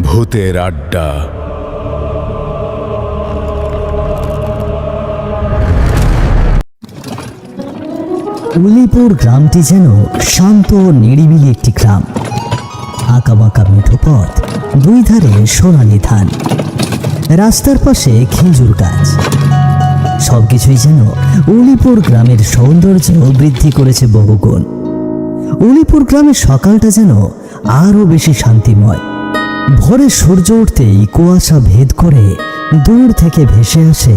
ভূতের আড্ডা। উলিপুর গ্রামটি যেন শান্ত ও নিরিবিলি একটি গ্রাম। আঁকাবাঁকা মেঠো পথ, দুই ধারে সোনালি ধান, রাস্তার পাশে খেজুর গাছ, সবকিছুই যেন উলিপুর গ্রামের সৌন্দর্য বৃদ্ধি করেছে বহুগুণ। উলিপুর গ্রামের সকালটা যেন আরো বেশি শান্তিময়। ভোরে সূর্য উঠতেই কুয়াশা ভেদ করে দূর থেকে ভেসে আসে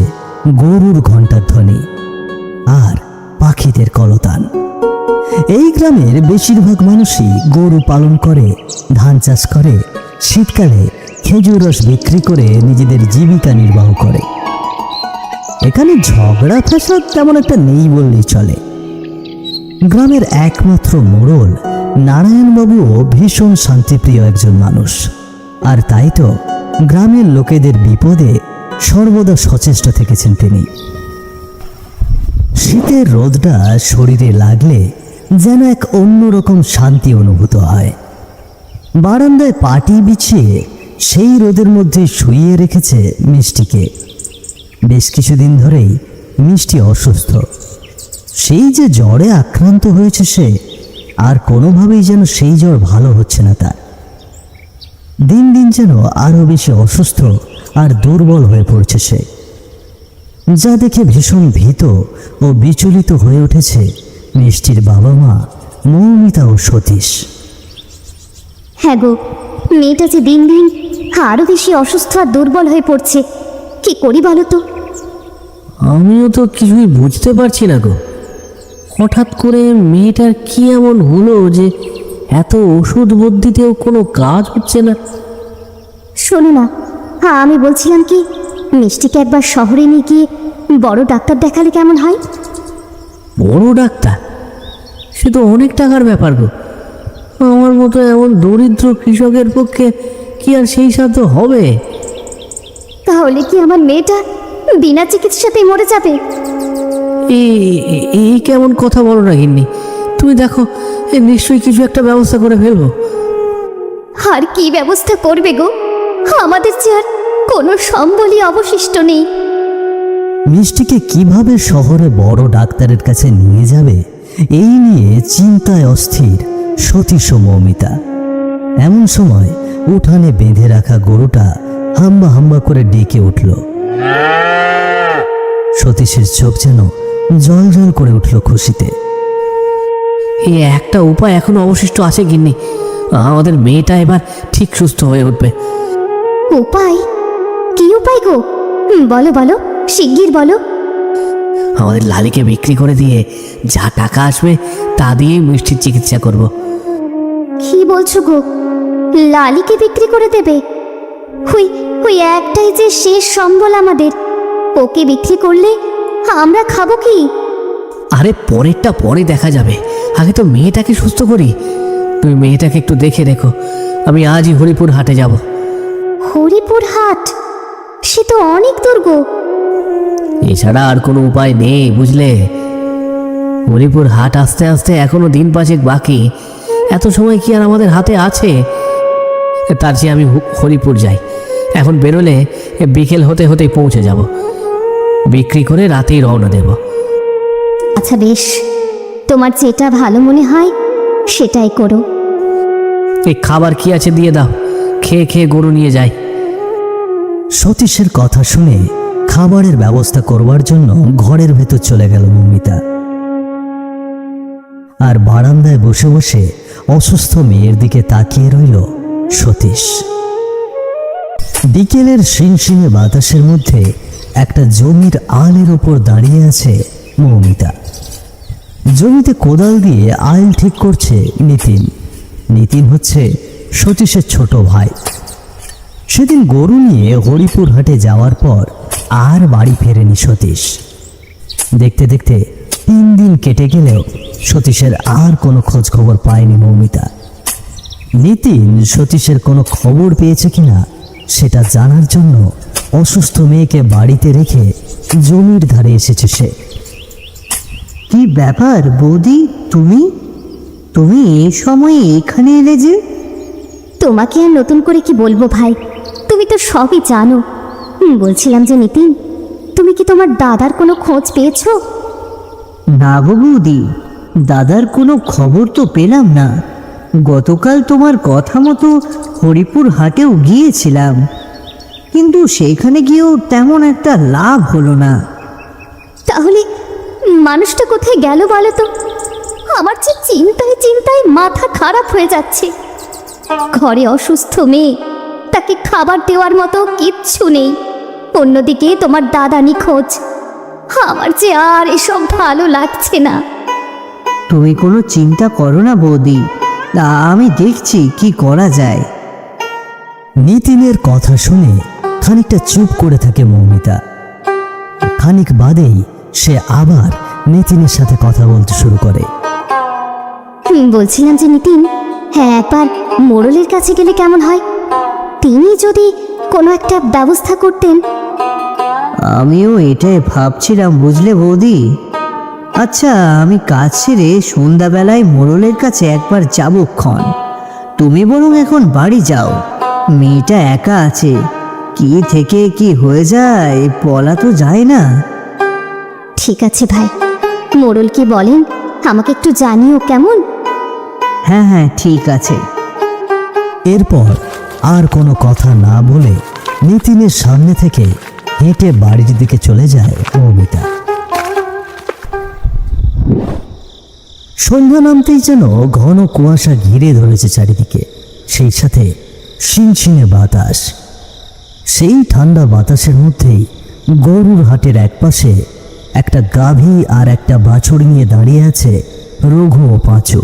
গরুর ঘণ্টার ধ্বনি আর পাখিদের কলতান। এই গ্রামের বেশিরভাগ মানুষই গরু পালন করে, ধান চাষ করে, শীতকালে খেজুর রস বিক্রি করে নিজেদের জীবিকা নির্বাহ করে। এখানে ঝগড়া ফ্যাসাদ তেমন একটা নেই বললেই চলে। গ্রামের একমাত্র মোড়ল নারায়ণবাবুও ভীষণ শান্তিপ্রিয় একজন মানুষ, আর তাই তো গ্রামের লোকেদের বিপদে সর্বদা সচেষ্ট থেকেছেন তিনি। শীতের রোদটা শরীরে লাগলে যেন এক অন্যরকম শান্তি অনুভূত হয়। বারান্দায় পাটি বিছিয়ে সেই রোদের মধ্যে শুইয়ে রেখেছে মিষ্টিকে। বেশ কিছুদিন ধরেই মিষ্টি অসুস্থ। সেই যে জ্বরে আক্রান্ত হয়েছে সে, আর কোনোভাবেই যেন সেই জ্বর ভালো হচ্ছে না তার। দিন দিন যেন আরো বেশি অসুস্থ আর দুর্বল হয়ে পড়ছে সে, যা দেখে ভীষণ ভীত ও বিচলিত হয়ে উঠেছে মিষ্টির বাবা মা মৌমিতা ও সতীশ। হ্যাঁ গো, মেয়েটা যে দিন দিন আরো বেশি অসুস্থ আর দুর্বল হয়ে পড়ছে। কি করি বলো তো? আমিও তো কিছুই বুঝতে পারছি না গো। হঠাৎ করে মেয়েটার কি এমন হলো যে এত ওষুধ বুদ্ধিতেও কোনো কাজ হচ্ছে না? শোনো না, আমি বলছিলাম কি, মিষ্টিকে একবার শহরে নিয়ে গিয়ে বড় ডাক্তার দেখালে কেমন হয়? বড় ডাক্তার? সে তো অনেক টাকার ব্যাপার গো। আমার মতো এমন দরিদ্র কৃষকের পক্ষে কি আর সেই সাধ্য হবে? তাহলে কি আমার মেয়েটা বিনা চিকিৎসাতেই মরে যাবে? এই কেমন কথা বলো না গিন্নি। তুমি দেখো, নিশ্চয়ই কিছু একটা ব্যবস্থা করে ফেলবো। আর কি ব্যবস্থা করবে গো? আমাদের যে আর কোনো সম্বলই অবশিষ্ট নেই। মিষ্টিকে কিভাবে শহরে বড় ডাক্তারের কাছে নিয়ে যাবে, এই নিয়ে চিন্তায় অস্থির সতীশ ও মৌমিতা। এমন সময় উঠানে বেঁধে রাখা গরুটা হাম্বা হাম্বা করে ডেকে উঠল। সতীশের চোখ যেন জল জল করে উঠল খুশিতে। এই একটা উপায় এখনো অবশিষ্ট আছে গিন্নি, আমাদের মেয়েটা এবার ঠিক সুস্থ হয়ে উঠবে। উপায়? কি উপায় গো? বলো বলো, শিগগির বলো। আমাদের লালিকে বিক্রি করে দিয়ে যা টাকা আসবে তা দিয়েই মিষ্টির চিকিৎসা করব। কি বলছো গো? লালিকে বিক্রি করে দেবে? হুই হুই, একটাই যে শেষ সম্বল আমাদের। ওকে বিক্রি করলে আমরা খাবো কি? আরে পরেরটা পরে দেখা যাবে, আগে তো মেয়েটাকে সুস্থ করি। তুমি মেয়েটাকে একটু দেখে রেখো, আমি আজই হরিপুর হাটে যাব। হরিপুর হাট? সে তো অনেক দূর গো। এছাড়া আর কোনো উপায় নেই বুঝলে। হরিপুর হাট আসতে আসতে এখনো দিন পাঁচেক বাকি। এত সময় কি আর আমাদের হাতে আছে? তার চেয়ে আমি হরিপুর যাই। এখন বেরোলে বিকেল হতে হতেই পৌঁছে যাব। বিক্রি করে রাতেই রওনা দেব। আচ্ছা বেশ, তোমার যেটা ভালো মনে হয় সেটাই করো। এই খাবার কি আছে দিয়ে দাও, খেয়ে খেয়ে গরু নিয়ে যাই। সতীশের কথা শুনে খাবারের ব্যবস্থা করবার জন্য ঘরের ভেতর চলে গেল মৌমিতা। আর বারান্দায় বসে বসে অসুস্থ মেয়ের দিকে তাকিয়ে রইল সতীশ। বিকেলের শিনশিনে বাতাসের মধ্যে একটা জমির আলের ওপর দাঁড়িয়ে আছে মৌমিতা। জমিতে কোদাল দিয়ে আল ঠিক করছে নিতিন। নিতিন হচ্ছে সতীশের ছোট ভাই। সেদিন গরু নিয়ে হরিপুর হাটে যাওয়ার পর আর বাড়ি ফেরেনি সতীশ। দেখতে দেখতে 3 দিন কেটে গেলেও সতীশের আর কোনো খোঁজ খবর পায়নি মৌমিতা। নিতিন সতীশের কোনো খবর পেয়েছে কিনা সেটা জানার জন্য অসুস্থ মেয়েকে বাড়িতে রেখে জমির ধারে এসেছে সে। কি ব্যাপার বৌদি, তুমি তুমি এই সময়ে এখানে এলে যে? তোমাকে আর নতুন করে কি বলবো ভাই, তুমি তো সবই জানো। বলছিলাম যে নিতিন, তুমি কি তোমার দাদার কোনো খোঁজ পেয়েছো? না গো বৌদি, দাদার কোনো খবর তো পেলাম না। গতকাল তোমার কথা মতো হরিপুর হাটেও গিয়েছিলাম, কিন্তু সেইখানে গিয়েও তেমন একটা লাভ হলো না। তাহলে মানুষটা কোথায় গেল বলো তো? আমার যে চিন্তায় চিন্তায় মাথা খারাপ হয়ে যাচ্ছে। ঘরে অসুস্থ মেয়ে, তাকে খাবার দেওয়ার মতো কিচ্ছু নেই। অন্যদিকে তোমার দাদা নিখোঁজ। আমার যে আর এসব ভালো লাগছে না। তুমি কোনো চিন্তা করো না বৌদি, আমি দেখছি কি করা যায়। নিতিনের কথা শুনে খানিকটা চুপ করে থাকে মৌমিতা। খানিক বাদেই সে আবার নিতিনের সাথে কথা বলতে শুরু করে। বলছিলাম যে নিতিন, হ্যাঁ একবার মোড়লের কাছে গেলে কেমন হয়? তিনি যদি কোনো একটা ব্যবস্থা করতেন। আমিও এটাই ভাবছিলাম বুঝলে বৌদি। আচ্ছা, আমি কাজ সেরে সন্ধ্যাবেলায় মোড়লের কাছে একবার যাবো ক্ষণ। তুমি বরং এখন বাড়ি যাও, মেয়েটা একা আছে, কি থেকে কি হয়ে যায় বলা তো যায় না। ঠিক আছে ভাই, মোড়লকে বলেন আমাকে একটু জানিও কেমন। হ্যাঁ হ্যাঁ ঠিক আছে। এরপর আর কোনো কথা না বলে নিতিনের সামনে থেকে হেঁটে বাড়ির দিকে চলে যায় মৌমিতা। সন্ধ্যা নামতেই যেন ঘন কুয়াশা ঘিরে ধরেছে চারিদিকে, সেই সাথে শিনশিনে বাতাস। সেই ঠান্ডা বাতাসের মধ্যেই গরুর হাটের একপাশে একটা গাভী আর একটা বাছুর নিয়ে দাঁড়িয়ে আছে রঘু ও পাঁচু।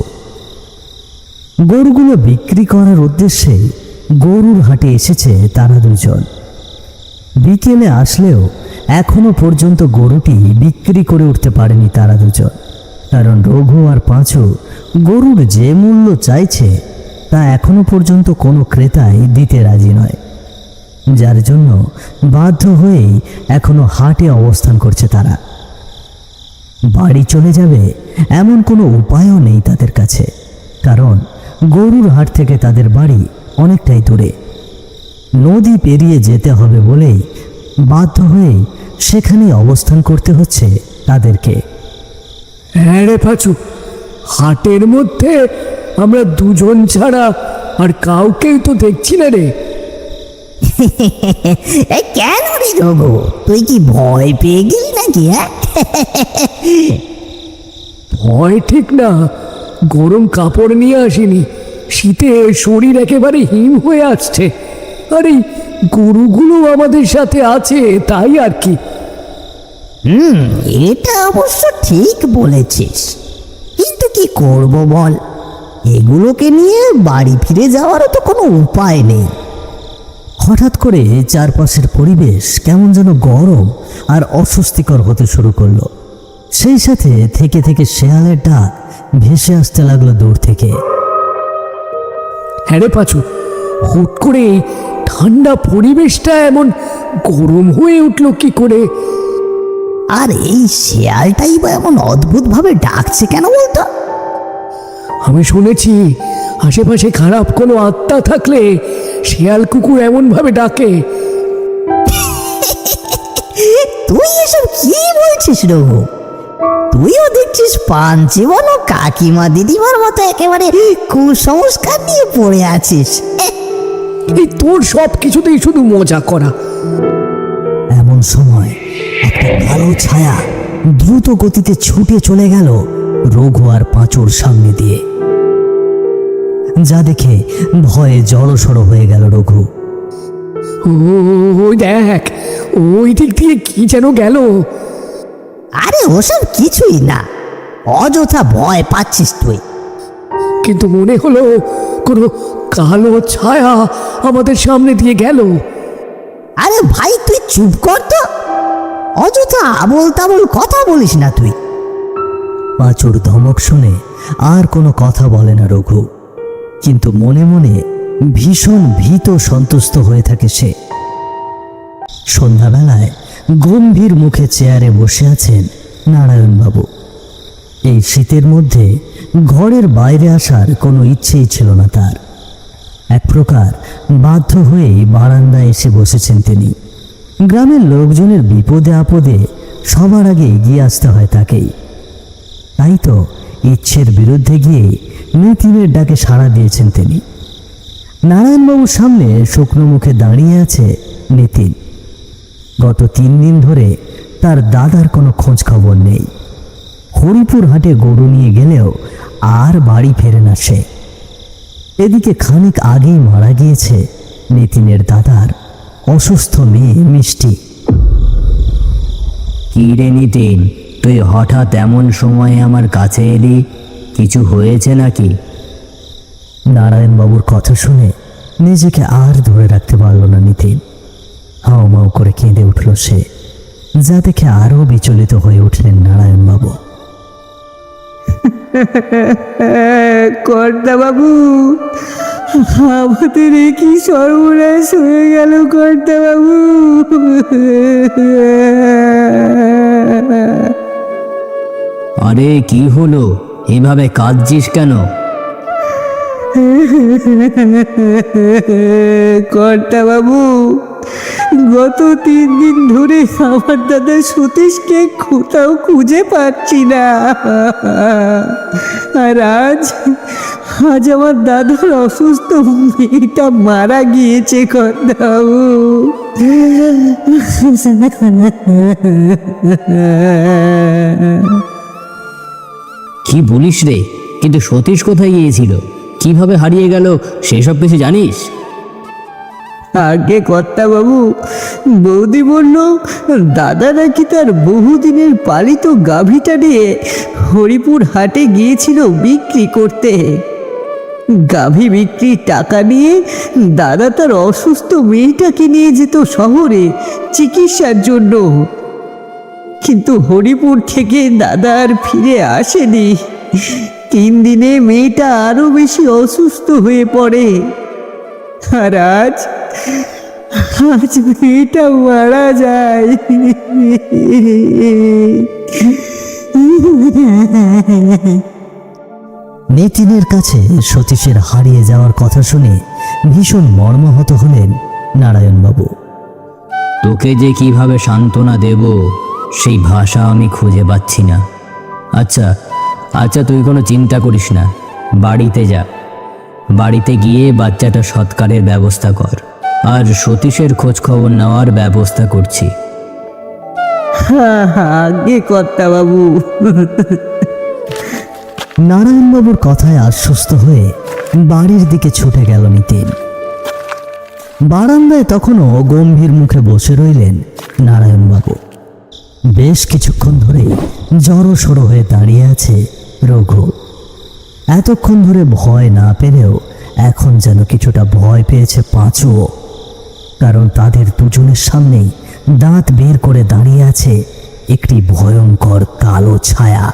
গরুগুলো বিক্রি করার উদ্দেশ্যে গরুর হাটে এসেছে তারা দুজন। বিকেলে আসলেও এখনো পর্যন্ত গরুটি বিক্রি করে উঠতে পারেনি তারা দুজন, কারণ রঘু আর পাঁচু গরুর যে মূল্য চাইছে তা এখনো পর্যন্ত কোনো ক্রেতাই দিতে রাজি নয়, যার জন্য বাধ্য হয়েই এখনো হাটে অবস্থান করছে তারা। বাড়ি চলে যাবে এমন কোনো উপায়ও নেই তাদের কাছে, কারণ গরুর হাট থেকে তাদের বাড়ি অনেকটাই দূরে। নদী পেরিয়ে যেতে হবে বলেই বাধ্য হয়েই সেখানেই অবস্থান করতে হচ্ছে তাদেরকে। হ্যাঁ রে পাঁচু, হাটের মধ্যে আমরা দুজন ছাড়া আর কাউকেই তো দেখছি না রে। কেন রে রঘু, তুই কি ভয় পেয়ে গেলি নাকি? ভয় ঠিক না, গরম কাপড় নিয়ে আসিনি, শীতে শরীর একেবারে হিম হয়ে আসছে। আর এই গরুগুলো আমাদের সাথে আছে তাই আর কি। এটা অবশ্য ঠিক বলেছিস, কিন্তু কি করব বল, এগুলোকে নিয়ে বাড়ি ফিরে যাওয়ারও তো কোনো উপায় নেই। হঠাৎ করে চারপাশের পরিবেশ কেমন যেন গরম আর অস্বস্তিকর হতে শুরু করলো। সেই সাথে থেকে থেকে শেয়ালের ডাক ভেসে আসতে লাগলো দূর থেকে। হ্যাঁ রে পাঁচু, হুট করে ঠান্ডা পরিবেশটা এমন গরম হয়ে উঠলো কি করে? আর এই শেয়ালটাই বা এমন অদ্ভুতভাবে ডাকছে কেন বলতো? আমি শুনেছি আশেপাশে খারাপ কোনো আত্মা থাকলে শিয়াল কুকুর এমন ভাবে ডাকে। তুই এসব কি বলছিস রঘু? তুইও দেখছিস পান জীবন ও কাকিমা দিদিমার মতো একেবারে কুসংস্কার নিয়ে পড়ে আছিস। এই তোর সব কিছুতেই শুধু মজা করা। এমন সময় একটা কালো ছায়া দ্রুত গতিতে ছুটে চলে গেল রঘু আর পাঁচুর সামনে দিয়ে, যা দেখে ভয়ে জড়সড় হয়ে গেল রঘু। ওই দেখ, ওই দিক দিয়ে কি যেন গেল। আরে ওসব কিছুই না, অযথা ভয় পাচ্ছিস তুই। কিন্তু মনে হলো কোনো কালো ছায়া আমাদের সামনে দিয়ে গেল। আরে ভাই তুই চুপ কর তো, অযথা আবোল তাবোল কথা বলিস না তুই। পাঁচুর ধমক শুনে আর কোনো কথা বলে না রঘু, কিন্তু মনে মনে ভীষণ ভীত সন্তুষ্ট হয়ে থাকে সে। সন্ধ্যাবেলায় গম্ভীর মুখে চেয়ারে বসে আছেন নারায়ণবাবু। এই শীতের মধ্যে ঘরের বাইরে আসার কোনো ইচ্ছেই ছিল না তার। এক প্রকার বাধ্য হয়েই বারান্দায় এসে বসেছেন তিনি। গ্রামের লোকজনের বিপদে আপদে সবার আগে এগিয়ে আসতে হয় তাকেই। তাই তো ইচ্ছের বিরুদ্ধে গিয়ে নিতিনের ডাকে সাড়া দিয়েছেন তিনি। নারায়ণবাবুর সামনে শুকনো মুখে দাঁড়িয়ে আছে নিতিন। গত 3 দিন ধরে তার দাদার কোনো খোঁজ খবর নেই। হরিপুর হাটে গরু নিয়ে গেলেও আর বাড়ি ফেরে না সে। এদিকে খানিক আগেই মারা গিয়েছে নিতিনের দাদার অসুস্থ মেয়ে মিষ্টি। কি রে নিতিন, তুই হঠাৎ এমন সময়ে আমার কাছে এলি, কিছু হয়েছে নাকি? নারায়ণবাবুর কথা শুনে নিজেকে আর ধরে রাখতে পারল না নিতিন। হাউমাউ করে কেঁদে উঠল সে, যা দেখে আরও বিচলিত হয়ে উঠলেন নারায়ণবাবু। কর্তা বাবু, আমাদের এ কি সর্বনাশ হয়ে গেল কর্তা বাবু। আরে কি হলো, এভাবে কাঁদছিস কেন? কর্তা বাবু, গত 3 দিন ধরে আমার দাদা সতীশকে কোথাও খুঁজে পাচ্ছি না। আর আজ আমার দাদার অসুস্থ মেয়েটা মারা গিয়েছে কর্তা বাবু। কি বলিস রে? কিন্তু সতীশ কোথায় গিয়েছিল, কিভাবে হারিয়ে গেল সেসব কিছু জানিস? আগে কর্তা বাবু, বৌদি বলল দাদা নাকি তার বহুদিনের পালিত গাভীটা নিয়ে হরিপুর হাটে গিয়েছিল বিক্রি করতে। গাভী বিক্রির টাকা নিয়ে দাদা তার অসুস্থ মেয়েটাকে নিয়ে যেত শহরে চিকিৎসার জন্য। কিন্তু হরিপুর থেকে দাদা আর ফিরে আসেনি। 3 দিনে মেয়েটা আরো বেশি অসুস্থ হয়ে পড়ে। আর আজ মেয়েটা মারা যায়। নিতিনের কাছে সতীশের হারিয়ে যাওয়ার কথা শুনে ভীষণ মর্মাহত হলেন নারায়ণবাবু। তোকে যে কিভাবে সান্ত্বনা দেব সেই ভাষা আমি খুঁজে পাচ্ছি না। আচ্ছা আচ্ছা, তুই কোনো চিন্তা করিস না, বাড়িতে যা। বাড়িতে গিয়ে বাচ্চাটা সৎকারের ব্যবস্থা কর, আর সতীশের খোঁজ খবর নেওয়ার ব্যবস্থা করছি। আগে কর্তা বাবু। নারায়ণবাবুর কথায় আশ্বস্ত হয়ে বাড়ির দিকে ছুটে গেল নিতিন। বারান্দায় তখনও গম্ভীর মুখে বসে রইলেন নারায়ণবাবু। বেশ কিছুক্ষণ ধরে জড়সড় হয়ে দাঁড়িয়ে আছে রঘু। এতক্ষণ ধরে ভয় না পেলেও এখন যেন কিছুটা ভয় পেয়েছে পাঁচুও, কারণ তাদের দুজনের সামনেই দাঁত বের করে দাঁড়িয়ে আছে একটি ভয়ঙ্কর কালো ছায়া,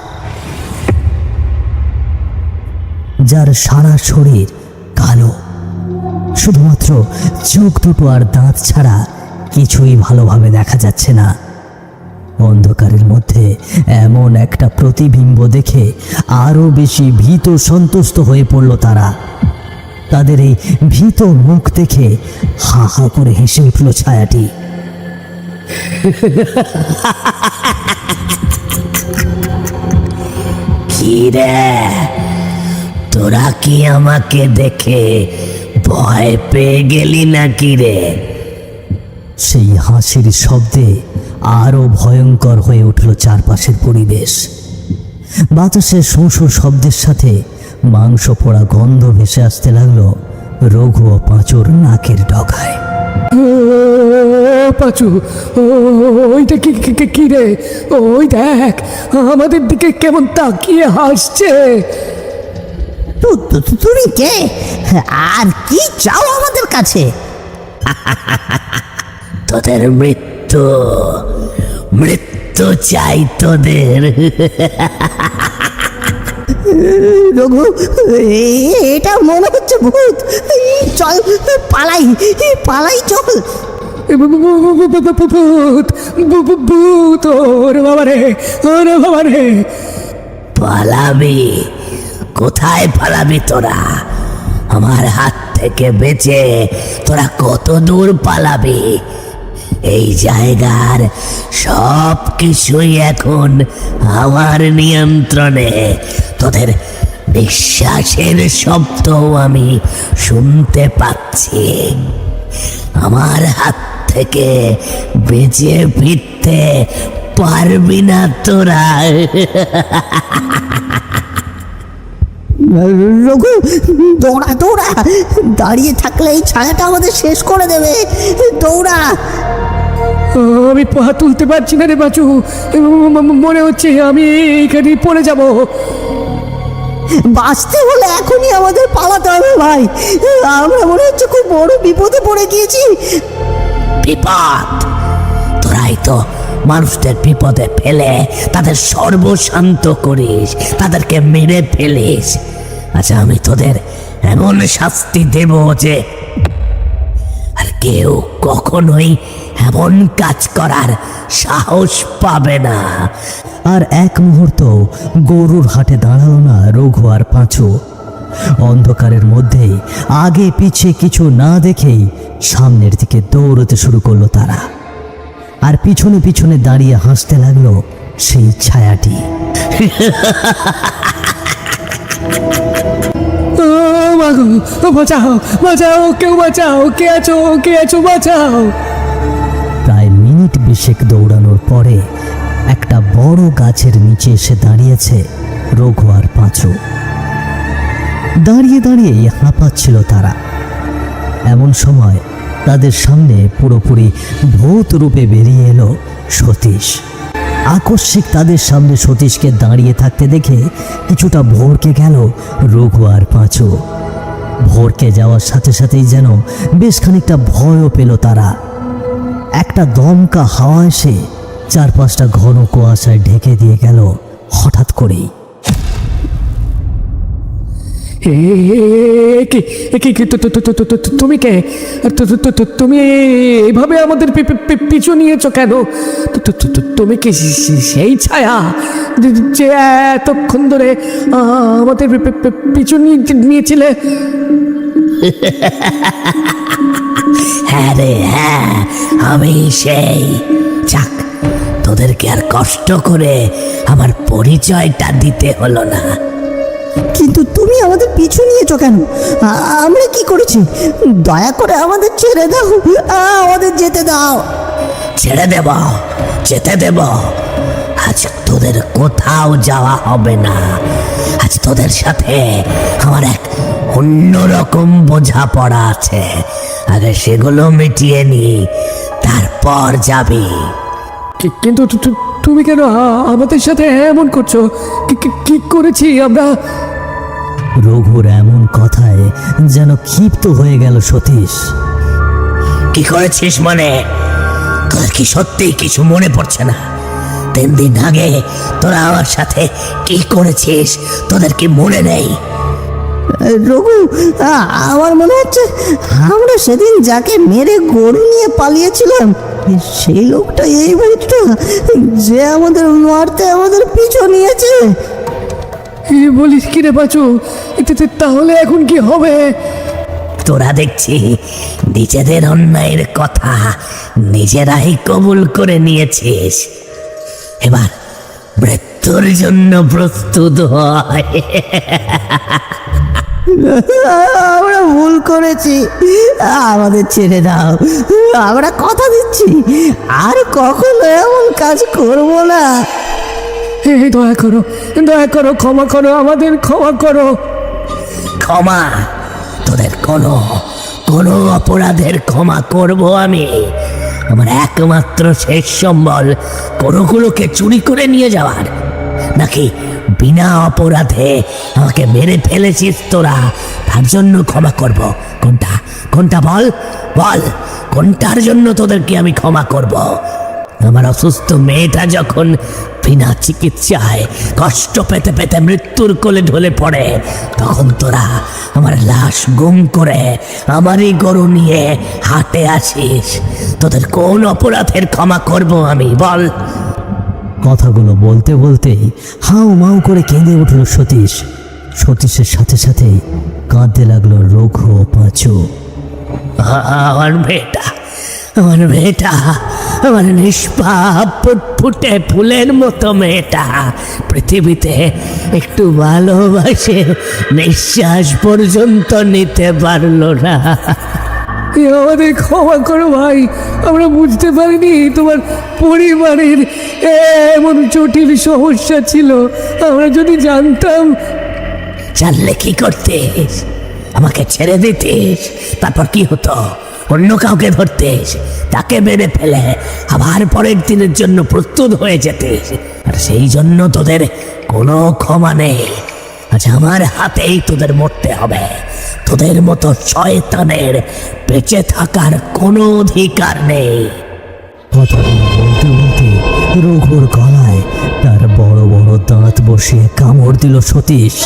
যার সারা শরীর কালো। শুধুমাত্র চোখ দুটো আর দাঁত ছাড়া কিছুই ভালোভাবে দেখা যাচ্ছে না। অন্ধকারের মধ্যে এমন একটা প্রতিবিম্ব দেখে আরো বেশি ভীত সন্তুষ্ট হয়ে পড়ল তারা। তাদের এই ভীত মুখ দেখে হা হা করে হেসে উঠল ছায়াটি। কি রে, তোরা কি আমাকে দেখে ভয় পেয়ে গেলি নাকি রে? সেই হাসির শব্দে আরো ভয়ঙ্কর হয়ে উঠল চারপাশের পরিবেশ। বাতাসের শোঁ শব্দের সাথে মাংস পোড়া গন্ধ ভেসে আসতে লাগলো রঘু ও পাঁচুর নাকের ডগায়। পাঁচু, ওইটা কি রে? ওই দেখ, আমাদের দিকে কেমন তাকিয়ে হাসছে। তুমি কে আর কি চাও আমাদের কাছে? তোদের মৃত্যু, মৃত্যু চাই তোদের। রঘু, এটা মনে হচ্ছে ভূত। চল পালাই, পালাই চল। ভূত! ওরে বাবারে, ওরে বাবারে! পালাবি? কোথায় পালাবি তোরা? আমার হাত থেকে বেঁচে তোরা কত দূর পালাবি? এই জায়গার সব কিছুই এখন আমার নিয়ন্ত্রণে। তোদের নিঃশ্বাসের শব্দও আমি শুনতে পাচ্ছি। আমার হাত থেকে বেঁচে ফিরতে পারবি না তোরা। রঘু, দৌড়া দৌড়া, দাঁড়িয়ে থাকলে এই ছায়াটা আমাদের শেষ করে দেবে। দৌড়া। আমি পা তুলতে পারছি না রে বাচু, মনে হচ্ছে আমি এইখানে পড়ে যাব। বাঁচতে হলে এখনই আমাদের পালাতে হবে ভাই। আমরা মনে হচ্ছে খুব বড় বিপদে পড়ে গিয়েছি। বিপদ? তোরাই তো মানুষদের বিপদে ফেলে তাদের সর্বশান্ত করিস, তাদেরকে মেরে ফেলিস। আচ্ছা, আমি তোদের এমন শাস্তি দেব যে আর কেউ কখনোই এমন কাজ করার সাহস পাবে না। আর এক মুহূর্ত গরুর হাটে দাঁড়ালো না রঘু আর পাঁচু। অন্ধকারের মধ্যেই আগে পিছে কিছু না দেখেই সামনের দিকে দৌড়তে শুরু করলো তারা। আর পিছনে পিছনে দাঁড়িয়ে হাসতে লাগলো সেই ছায়াটি। ও মাগো, বাঁচাও বাঁচাও, কেউ বাঁচাও, কে আছো বাঁচাও। প্রায় মিনিট 20 দৌড়ানোর পরে একটা বড় গাছের নিচে এসে দাঁড়িয়েছে রঘু আর পাঁচু। দাঁড়িয়ে দাঁড়িয়ে হাঁপাচ্ছিল তারা। এমন সময় তাদের সামনে পুরোপুরি ভূত রূপে বেরিয়ে এলো সতীশ। আকস্মিক তাদের সামনে সতীশকে দাঁড়িয়ে থাকতে দেখে কিছুটা ভড়কে গেল রঘু আর পাঁচু। ভড়কে যাওয়ার সাথে সাথেই যেন বেশ খানিকটা ভয়ও পেল তারা। একটা দমকা হাওয়া এসে চারপাশটা ঘন কুয়াশায় ঢেকে দিয়ে গেল হঠাৎ করেই। তুমি কে? তুমি এইভাবে আমাদের পিছু নিয়েছো কেন? তুমি কি সেই ছায়া যে এতক্ষণ ধরে আমাদের পিছু নিয়েছিলে? হ্যাঁ রে, হ্যাঁ, আমি সেই। যাক, তোদেরকে আর কষ্ট করে আমার পরিচয়টা দিতে হলো না। কিন্তু তুমি আমাদের পিছু নিয়েছো কেন? আমরা কি করেছি? দয়া করে আমাদের ছেড়ে দাও, আমাদের যেতে দাও। ছেড়ে দেব, যেতে দেব। আজ তোদের কোথাও যাওয়া হবে না। আজ তোদের সাথে আমার এক অন্যরকম বোঝাপড়া আছে। আগে সেগুলো মিটিয়ে নি, তারপর যাবি। কিন্তু তুমি কেন আমাদের সাথে এমন করছো? কি করেছি আমরা? রঘুর এমন কথায় যেন ক্ষিপ্ত হয়ে গেল সতীশ। কি করেছিস মানে? তোদের কি সত্যিই কিছু মনে পড়ছে না? 3 দিন আগে তোরা আমার সাথে কি করেছিস তোদের কি মনে নেই? রঘু, আমার মনে হচ্ছে আমরা সেদিন যাকে মেরে গরু নিয়ে পালিয়েছিলাম সেই লোকটা এই ভূতটা, যে আমাদের মারতে আমাদের পিছু নিয়েছে। বলিস কি রে বাচু? তাহলে এখন কি হবে? তোরা দেখছি নিজেদের অন্যায়ের কথা নিজেরাই কবুল করে নিয়েছিস। এবার মৃত্যুর জন্য প্রস্তুত হয়। আমরা ভুল করেছি, আমাদের ছেড়ে দাও। আমরা কথা দিচ্ছি আর কখনো এমন কাজ করব না। দয়া করো, ক্ষমা করো, আমাদের ক্ষমা করো। ক্ষমা? তোদের কোনো অপরাধের ক্ষমা করব আমি? আমার একমাত্র শেষ সম্বল গরুগুলোকে চুরি করে নিয়ে যাওয়ার? নাকি বিনা অপরাধে আমাকে মেরে ফেলেছিস তোরা, তার জন্য ক্ষমা করব? কোনটা বল, কোনটার জন্য তোদেরকে আমি ক্ষমা করব? আমার অসুস্থ মেয়েটা যখন বিনা চিকিৎসায় কষ্ট পেতে পেতে মৃত্যুর কোলে ঢলে পড়ে, তখন তোরা আমার লাশ গুম করে আমারই গরু নিয়ে হাটে আসিস। তোদের কোন অপরাধের ক্ষমা করব আমি, বল? কথাগুলো বলতে বলতেই হাউ মাউ করে কেঁদে উঠল সতীশ। সতীশের সাথে সাথে কাঁদতে লাগলো রঘু ও পাঁচু। আমার মেয়েটা, আমার নিষ্পাপ ফুটফুটে ফুলের মতো মেয়েটা পৃথিবীতে একটু ভালোবাসে নিঃশ্বাস পর্যন্ত নিতে পারলো না। এ আমাদের ক্ষমা করো ভাই, আমরা বুঝতে পারিনি তোমার পরিবারের এমন জটিল সমস্যা ছিল। আমরা যদি জানতাম। জানলে কি করতিস? আমাকে ছেড়ে দিতিস, তারপর কি হতো? অন্য কাউকে ধরতিস, তাকে মেরে ফেলে আবার পরের দিনের জন্য প্রস্তুত হয়ে যেতিস। আর সেই জন্য তোদের কোনো ক্ষমা নেই। আজ আমার হাতেই তোদের মরতে হবে। তোদের মতো শয়তানের বেঁচে থাকার কোনো অধিকার নেই। কথাগুলো বলতে বলতে রঘুর গলায় তার বড় বড় দাঁত বসিয়ে কামড় দিল সতীশ।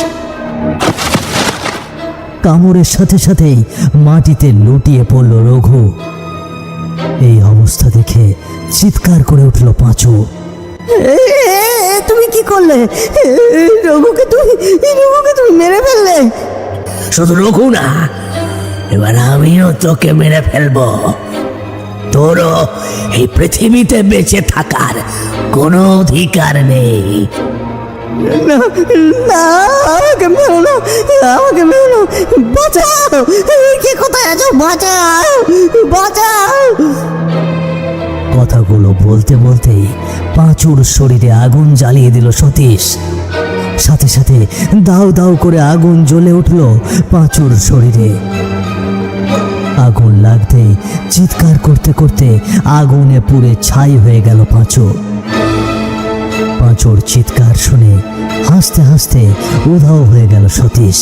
কামড়ের সাথে সাথেই মাটিতে লুটিয়ে পড়ল রঘু। এই অবস্থা দেখে চিৎকার করে উঠল পাঁচু। তুমি কি করলে? রঘুকে তুমি মেরে ফেললে? শুধু রঘু না, এবার আমিও তোকে মেরে ফেলবো। তোরও এই পৃথিবীতে বেঁচে থাকার কোনো অধিকার নেই। না না, আমাকে মেরো না, আমাকে মেরো না, বাঁচাও! কে কোথায় আছো? বাঁচাও! কথাগুলো বলতে বলতেই পাঁচুর শরীরে আগুন জ্বালিয়ে দিল সতীশ। সাথে সাথে দাউ দাউ করে আগুন জ্বলে উঠল পাঁচুর শরীরে। আগুন লাগতেই চিৎকার করতে করতে আগুনে পুড়ে ছাই হয়ে গেল পাঁচু। পাঁচুর চিৎকার শুনে হাসতে হাসতে উধাও হয়ে গেল সতীশ।